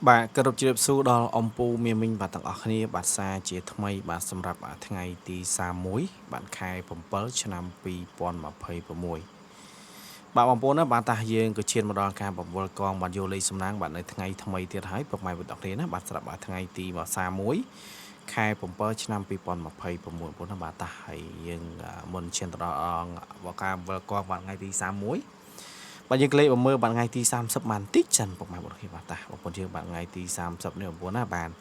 Bà cơ rụp chìa xu đo ông pu miê minh bà tặng ọc ní bà xa chìa thmây bà xâm rạp ở ngày tí xa muối bạn khai bầm bớ cho năm pi pon mà phây bà mùi bà bầm bố bà ta dương cứ chiên mà đo ca bầm bố con bà vô lây xâm nang bạn ở ngày thmây tiết hái bọc mày bật đọc đến bà sạp ở ngày tí mà xa muối khai bầm bớ cho năm pi pon mà phây bà mùi bố bà ta hay dương môn chiên đo bà ca bầm con bạn ngày tí xa muối bạnยังเกลบมือbạn ngày tí sam sắp màn tích chân bọc mày bật khi bà ta bọc dương bạn ngày tí sam sắp nếu bố bạn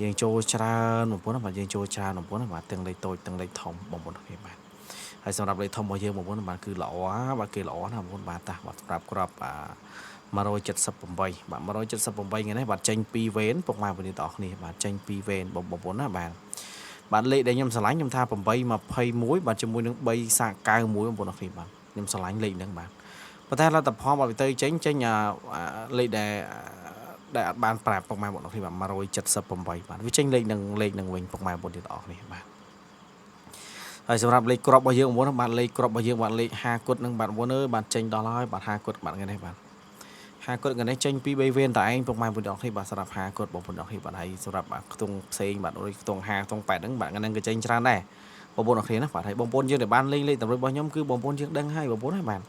យើងចូលច្រើនបងប្អូនបាទយើងចូលច្រើនបងប្អូនបាទទាំងលេខតូចទាំងលេខធំបងប្អូនគ្នាបាទហើយសម្រាប់លេខធំរបស់យើងបងប្អូនបាទគឺល្អបាទគេល្អណាស់បងប្អូនបាទតាបាទប្រាប់ក្រប178បាទ178ថ្ងៃនេះបាទចេញ2វេនពុកម៉ែបងប្អូនទាំងអស់គ្នាបាទចេញ2វេនបងប្អូនណាបាទលេខដែលខ្ញុំឆ្លាញ់ខ្ញុំថា821បាទជាមួយនឹង3សាក91បងប្អូនគ្នាបាទខ្ញុំឆ្លាញ់លេខហ្នឹងបាទប៉ុន្តែលទ្ធផលមកទៅចេញលេខដែលអត់បានប្រាប់ពុកម៉ែបងប្អូនគ្នាបាទ178បាទវាចេញលេខនឹងវិញពុកម៉ែបងប្អូនទាំងអស់គ្នាបាទហើយសម្រាប់លេខក្របរបស់យើងបងប្អូនបាទលេខក្របរបស់យើងបាទលេខ50គុតនឹងបាទបងប្អូនអើយបាទចេញដល់ហើយបាទ50គុតបាទថ្ងៃនេះបាទ50គុតថ្ងៃនេះចេញពី3វេនតែឯងពុកម៉ែបងប្អូនទាំងអស់គ្នាបាទសម្រាប់50គុតបងប្អូនទាំងអស់គ្នាបាទហើយសម្រាប់ខ្ទង់ផ្សេងបាទដូចខ្ទង់50ខ្ទង់8ហ្នឹងបាទថ្ងៃហ្នឹងក៏ចេញច្រើនដែរបងប្អូនទាំងអស់គ្នាណាបាទហើយបងប្អូនយើងដែលបានលេងលេខតម្រុយរបស់ខ្ញុំគឺបងប្អូនយើងដឹងហើយបងប្អូនណាបាទ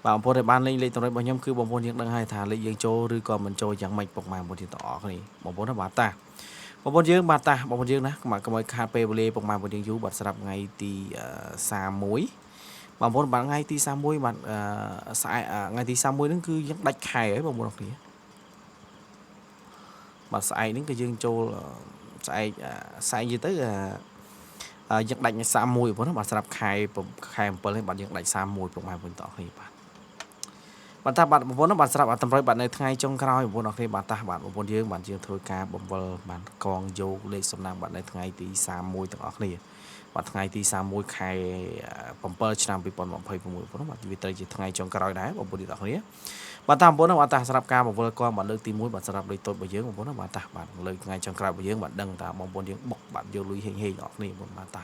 បងប្អូនដែលបានលេងលេខតម្រុយរបស់ខ្ញុំគឺបងប្អូនយើងដឹងហើយថាលេខយើងចូលឬក៏មិនចូលយ៉ាងម៉េចពុកម៉ែបងប្អូនទាំងអស់គ្នាបងប្អូនណាបាទតាបងប្អូនយើងបាទតាបងប្អូនយើងណាកុំឲ្យខាតពេលវេលាពុកម៉ែបងប្អូនយើងយូរបាទសម្រាប់ថ្ងៃទី31បងប្អូនបាទថ្ងៃទី31បាទថ្ងៃទី31ហ្នឹងគឺយើងដាច់ខែហើយបងប្អូនគ្នាបាទស្អែកហ្នឹងគឺយើងចូលស្អែកយីទៅយើងដាច់31បងប្អូនបាទសម្រាប់ខែ7នេះបាទយើងដាច់31ពុកម៉ែបងប្អូនទាំងអស់គ្នាបាទតាបាទបងប្អូនបាទស្រាប់តម្រុយបាទនៅថ្ងៃចុងក្រោយបងប្អូនអរគ្នាបាទតាបាទបងប្អូនយើងបាទយើងធ្វើការបំពល់បានកងយកលេខសំណាងបាទនៅថ្ងៃទី31ទាំងអស់គ្នាបាទថ្ងៃទី31ខែ7ឆ្នាំ2026បងប្អូនបាទវាត្រូវជាថ្ងៃចុងក្រោយដែរបងប្អូនទាំងអស់គ្នាបាទតាបងប្អូនបាទតាសម្រាប់ការបំពល់កងបាទលើកទី1បាទសម្រាប់លេខតូចរបស់យើងបងប្អូនបាទតាបាទលើកថ្ងៃចុងក្រោយរបស់យើងបាទដឹងថាបងប្អូនយើងបុកបាទយកលុយហេងៗទាំងអស់គ្នាបងប្អូនបាទតា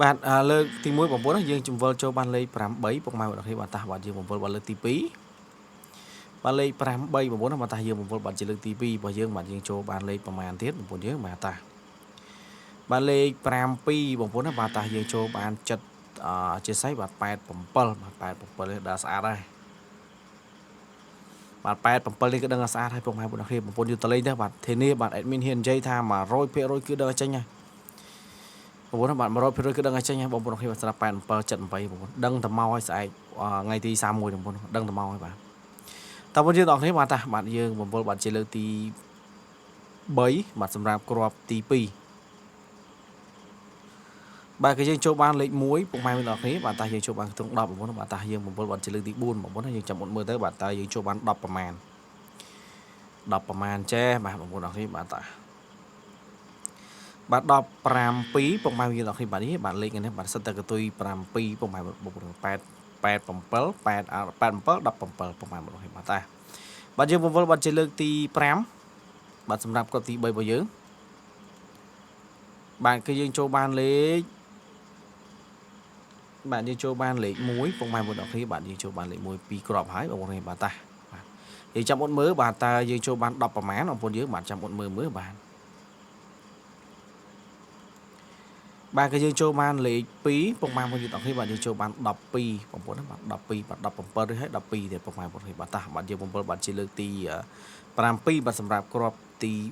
បាទលើកទី1បងប្អូនយើងជង្វល់ចូលបានលេខ8ពុកម៉ែបងប្អូនគ្នាបាទតាបាទយើងបំពល់បាទលើកទី2បាទលេខ8បងប្អូនបាទតាយើងបំពល់បាទជាលើកទី2របស់យើងបាទយើងចូលបានលេខប្រមាណទៀតបងប្អូនយើងបាទតាបាទលេខ7បងប្អូនបាទតាយើងចូលបានចិត្តជាស័យបាទ87បាទ87នេះដល់ស្អាតហើយបាទ87នេះក៏ដឹងថាស្អាតហើយពុកម៉ែបងប្អូនគ្នាបងប្អូនយូរតលេងទៅបាទធានាបាទ admin ហ៊ាននិយាយថា100%គឺដឹងចេញហើយបងប្អូនបាទ100%គឺដឹងឲ្យចេញហើយបងប្អូនគ្នាសម្រាប់87 78បងប្អូនដឹងតែមកឲ្យស្អែកថ្ងៃទី31បងប្អូនដឹងតែមកហើយបាទតើបងប្អូនយើងទាំងគ្នាបាទតាបាទយើងបំពល់បាទជាលើកទី3បាទសម្រាប់គ្រាប់ទី2បាទគឺយើងចូលបានលេខ1ពុកម៉ែបងប្អូនគ្នាបាទតាយើងចូលបានខ្ទង់10បងប្អូនបាទតាយើងបំពល់បាទជាលើកទី4បងប្អូនយើងចាំមុតមើលទៅបាទតាយើងចូលបាន10ប្រមាណ10ប្រមាណចេះបាទបងប្អូនគ្នាបាទតាបាទ17ពុកម៉ែយើងទាំងគ្នាបាទនេះបាទលេខនេះបាទសិតតែកតុយ7ពុកម៉ែបងប្អូន8 87 17 17ពុកម៉ែបងប្អូនបាទតាបាទយើងបំពល់បាទជាលើកទី5បាទសម្រាប់គ្រាប់ទី3របស់យើងបាទគឺយើងចូលបានលេខបាទយើងចូលបានលេខ1ពុកម៉ែបងប្អូនគ្នាបាទយើងចូលបានលេខ1 2គ្រាប់ហើយបងប្អូនបាទតាបាទយើងចាំអត់មើលបាទតើយើងចូលបាន10ប្រមាណបងប្អូនយើងបាទចាំអត់មើលបាទបាទគឺយើងចូលបានលេខ2ពុកម៉ែបងប្អូនទាំងគ្នាបាទយើងចូលបាន12បងប្អូនបាទ12បាទ17ឬហើយ12ទៀតពុកម៉ែបងប្អូនបាទតាបាទយើងបំពល់បាទជាលើកទី7បាទសម្រាប់គ្រាប់ទី4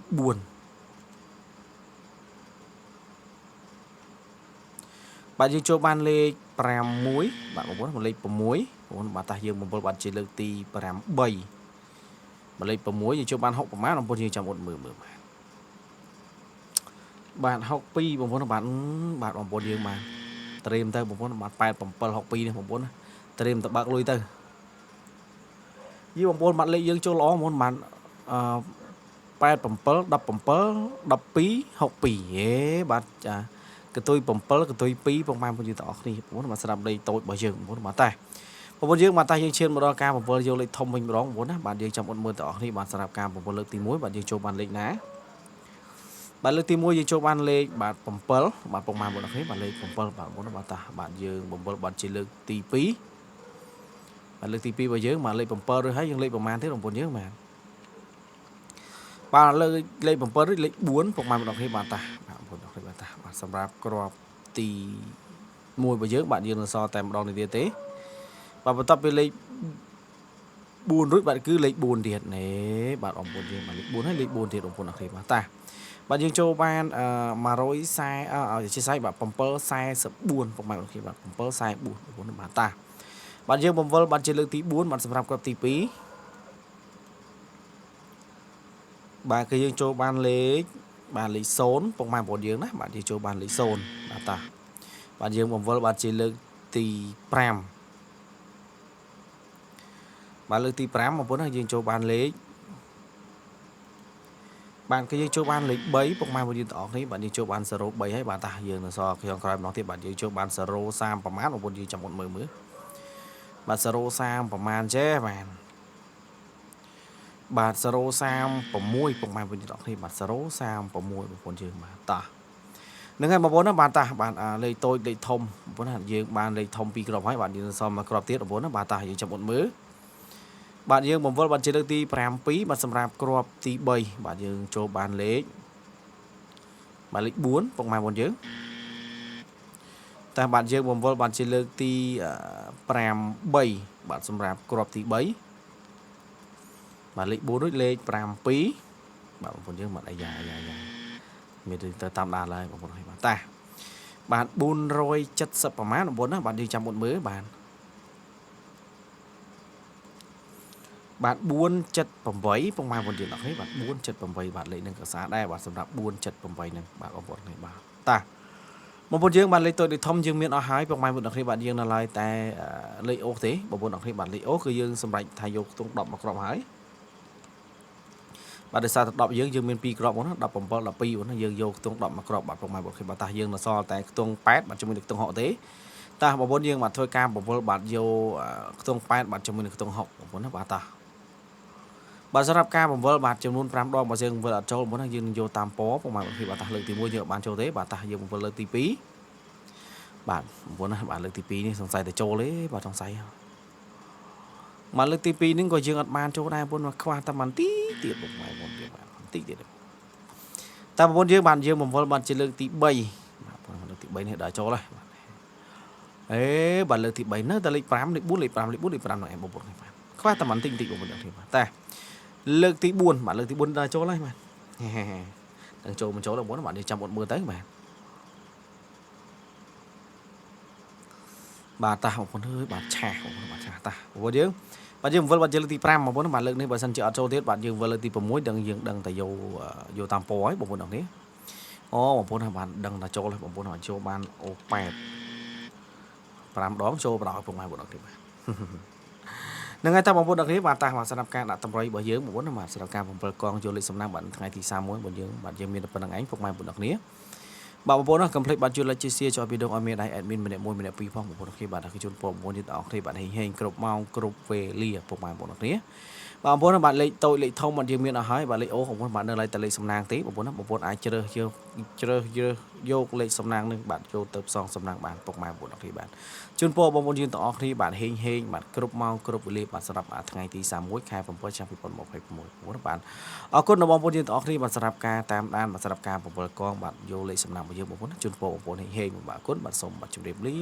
បាទយើងចូលបានលេខ6បាទបងប្អូនលេខ6បងប្អូនបាទតាយើងបំពល់បាទជាលើកទី8បាទលេខ6យើងចូលបាន6ប្រមាណបងប្អូនយើងចាំអត់មើលបាទ62បងប្អូនបាទបងប្អូនយើងបាទត្រៀមទៅបងប្អូនបាទ87 62នេះបងប្អូនត្រៀមទៅបើកលុយទៅយីបងប្អូនបាទលេខយើងចូលល្អបងប្អូនបាទ87 17 12 62ហេបាទចាកតុយ7កតុយ2ពុកម៉ែបងប្អូនទាំងអស់គ្នាបងប្អូនបាទស្រាប់លេខតូចរបស់យើងបងប្អូនបាទតាបងប្អូនយើងបាទតាយើងឈានមកដល់ការបំពល់យកលេខធំវិញម្ដងបងប្អូនណាបាទយើងចាំអត់មើលទាំងអស់គ្នាបាទសម្រាប់ការបំពល់លើកទី1បាទយើងចូលបានលេខណាបាទលើកទី1យើងចូលបានលេខបាទ7បាទពុកម៉ែបងប្អូនគ្នាបាទលេខ7បាទបងប្អូនបាទតាបាទយើងបំពល់បាទជាលើកទី2 bạn lực tí pi bao nhiêu mà lấy bấm pơ rồi hay nhưng lấy bấm man thế đồng bốn nhiêu mà bạn lấy bấm pơ rồi lấy bốn phục mai một đọc khi bạn ta một đọc khi bạn ta bạn sắm ráp crop tí mùi bao nhiêu bạn dương là so tem đòn này tế và bắt tập lấy buồn rồi bạn cứ lấy buồn thiệt này bạn ông buồn thiệt mà lấy buồn hay lấy buồn thiệt đồng bốn đọc khi bạn ta bạn dương châu ban mà rồi sai chia sẻ bạn bấm pơ sai sợ buồn phục mai một khi bạn bấm pơ sai buồn bốn bạn ta bạn dương bấm vơ bạn chỉ lực tí buồn bạn sắm ráp crop tí pí bà cái dương cho ban lấy sốn phong mai một dương đấy bạn chỉ cho ban lấy sồn là ta bạn dương một vơ bạn chỉ lực tì pram bạn lực tì pram mà bốn là dương cho ban lấy bạn cái dương cho ban lấy bấy phong mai một dương tỏ đấy bạn dương cho ban sờ bấy hay bạn ta dương là so khi ông coi nó thì bạn dương cho ban sờ sam và mát một dương trong một mười mới bạn sờ sam và man chế bạn bạn sờ sam và muôi phong mai một dương tỏ thì bạn sờ sam và muôi một dương mà ta nếu ngày mà bốn nó bàn ta bạn lấy tôi lấy thông bốn hạt dương bạn lấy thông pi crop hay bạn đi so mà crop tiết ở bốn nó bàn ta dương trong một mớ bạn dương một vợ bạn chỉ được ti pram pí bạn xâm rạp crop ti bay bạn dương cho bạn lấy bốn phong mai bốn dương ta bạn dương một vợ bạn chỉ được ti pram bay bạn xâm rạp crop ti bay bạn lấy bốn lấy pram pí bạn bốn dương bạn lại dài mình từ tam đà lại một bạn ta bạn buôn rồi chất sập vào má nó bốn á bạn đi trong một mớ bạn buôn chất bầm vấy phong mai một điểm là hết bạn buôn chất bầm vấy bạn lấy nâng cả xã đây bạn sầm rạp buôn chất bầm vấy này bạn có một này bạn ta một bốn dương bạn lấy tôi để thông dương miệng ở hai phong mai một đặc khi bạn dương là lại tại lấy ô thế một bốn đặc khi bạn lấy ôคือdương sầm rạch thay dục tung động mặc rộng hải bạn để sao đọc dương miền pi crop nó đọc bấm là pi nó dương vô tung động mà crop bạn phong mai một khi bạn ta dương là so tại tung pet bạn cho mình được tung họ thế ta một bốn dương bạn thôi cam một bốn bạn vô tung pet bạn cho mình được tung họ một bốn nó bạn ta bạn sẽรับcaผมว่าบาทจำนวน5 đòn mà dương vừa cho muốn thằng dương vô tam pó của mà khi bạn ta lực thì mua nhựa bạn cho thế bạn ta dương vừa lực tí pí bạn muốn bạn lực tí píนี่สงสัยแต่โจเลยbạnสงสัยmà lực tí píนี่ก็dươngอัดมันโจได้บนมาควาตะมันtíติดลงไปบนเดียวtíติดแต่บนdương bạn dươngผมว่าbạn chỉ lực tí bay lực tí bay này đã cho rồi ấy bạn lực tí bay nó ta lực 5 lực 4 lực 5 lực 4 lực 5 này một nàyควาตะมันtinh tinh của mình được thì ta lực tí buồn bạn lực tí buồn ra chỗ này mà đằng chỗ một chỗ là muốn bạn đi trong một mưa tới mà bà ta một con hơi bạn trà ta vô chứ bạn dương vân bạn chơi lực tí pram mà muốn bạn lực này bạn sân chợ châu tiết bạn dương vân lực tí bầm muối đằng tại vô tam po ấy một đằng đấy một bốn bạn đằng là châu là một bốn hỏi châu ban ô pẹp pram đón châu đỏ cùng mai một đằng thì nên ngay ta bóng đặc biệt bạn ta hoặc sản phẩm đã tầm rồi bởi dưỡng một bốn mà sản phẩm bóng con du lịch sầm nam bạn ngày thì sao muốn bởi dưỡng bạn dương miền phần đằng ánh phục mai một đặc biệt bạn bốn nó complete bạn chưa lấy chia sẻ cho video ở miền này admin mình mua mình pi phong một bốn khi bạn đã khi chọn bộ muốn đi tạo thì bạn hình group mount group về lia phục mai một đặc biệt bạn bốn bạn lấy tôi lấy thông bạn dương miền ở hai bạn lấy ô không bạn đang lấy tại lấy sầm nang tí một bốn ai chơi vô lấy sầm nang nên bạn vô tập song sầm nang bạn phục mai một đặc biệt bạn chun poบางคนยืนต่อที่บ้านเฮงบ้านกรุ๊ปเมาส์กรุ๊ปวิลลี่บ้านสำหรับថ្ងៃទី31 ខែ 7 ឆ្នាំ 2026បាទអរគុណដល់បងប្អូនយើងទាំងអស់គ្នាបាទសម្រាប់ការតាមដានបាទសម្រាប់ការប្រមូលកងបាទយកលេខសំណាក់មកយើងបងប្អូនជូនពរបងប្អូនហេងបាទអរគុណបាទសូមបាទជម្រាបលា